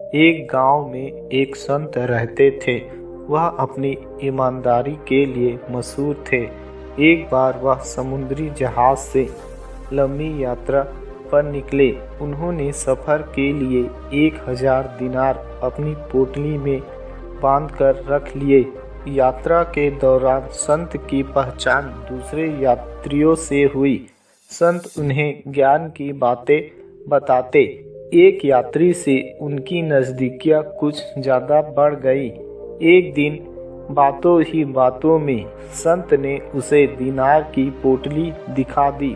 एक गांव में एक संत रहते थे। वह अपनी ईमानदारी के लिए मशहूर थे। एक बार वह समुद्री जहाज से लंबी यात्रा पर निकले। उन्होंने सफ़र के लिए 1000 दिनार अपनी पोटली में बांधकर रख लिए। यात्रा के दौरान संत की पहचान दूसरे यात्रियों से हुई। संत उन्हें ज्ञान की बातें बताते। एक यात्री से उनकी नज़दीकियाँ कुछ ज़्यादा बढ़ गई। एक दिन बातों ही बातों में संत ने उसे दिनार की पोटली दिखा दी।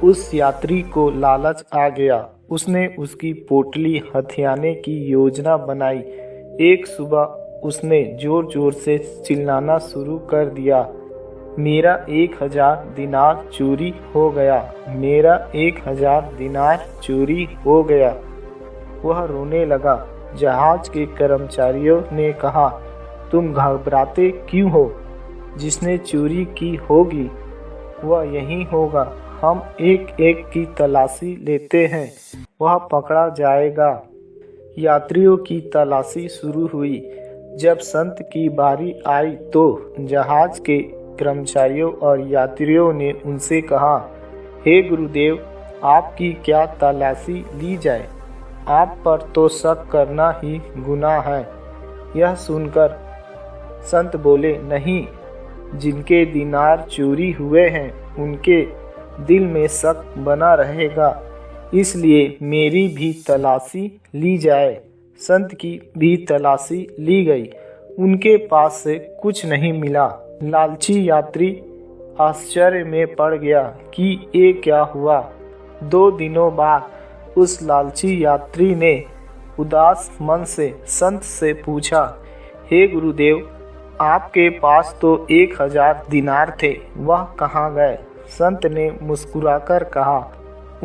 उस यात्री को लालच आ गया। उसने उसकी पोटली हथियाने की योजना बनाई। एक सुबह उसने ज़ोर ज़ोर से चिल्लाना शुरू कर दिया, मेरा 1000 दिनार चोरी हो गया, मेरा 1000 दिनार चोरी हो गया। वह रोने लगा। जहाज के कर्मचारियों ने कहा, तुम घबराते क्यों हो? जिसने चोरी की होगी वह यहीं होगा। हम एक एक की तलाशी लेते हैं, वह पकड़ा जाएगा। यात्रियों की तलाशी शुरू हुई। जब संत की बारी आई तो जहाज के कर्मचारियों और यात्रियों ने उनसे कहा, हे गुरुदेव, आपकी क्या तलाशी ली जाए? आप पर तो शक करना ही गुनाह है। यह सुनकर संत बोले, नहीं, जिनके दिनार चोरी हुए हैं उनके दिल में शक बना रहेगा, इसलिए मेरी भी तलाशी ली जाए। संत की भी तलाशी ली गई। उनके पास से कुछ नहीं मिला। लालची यात्री आश्चर्य में पड़ गया कि ये क्या हुआ। 2 दिनों बाद उस लालची यात्री ने उदास मन से संत से पूछा, हे गुरुदेव, आपके पास तो 1000 दिनार थे, वह कहाँ गए? संत ने मुस्कुराकर कहा,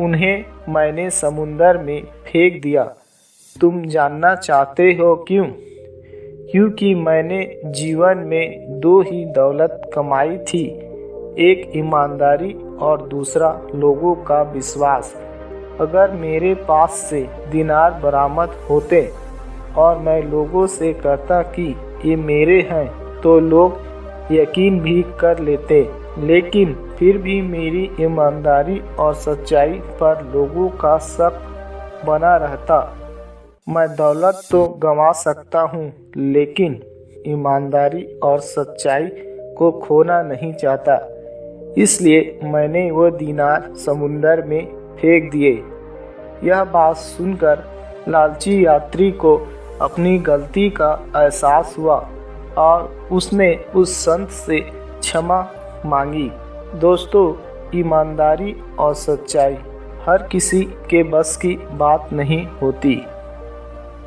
उन्हें मैंने समुंदर में फेंक दिया। तुम जानना चाहते हो क्यों? क्योंकि मैंने जीवन में 2 ही दौलत कमाई थी, एक ईमानदारी और दूसरा लोगों का विश्वास। अगर मेरे पास से दिनार बरामद होते और मैं लोगों से कहता कि ये मेरे हैं तो लोग यकीन भी कर लेते, लेकिन फिर भी मेरी ईमानदारी और सच्चाई पर लोगों का शक बना रहता। मैं दौलत तो गंवा सकता हूँ, लेकिन ईमानदारी और सच्चाई को खोना नहीं चाहता। इसलिए मैंने वो दिनार समुंदर में फेंक दिए। यह बात सुनकर लालची यात्री को अपनी गलती का एहसास हुआ और उसने उस संत से क्षमा मांगी। दोस्तों, ईमानदारी और सच्चाई हर किसी के बस की बात नहीं होती।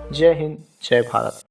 जय हिंद, जय भारत।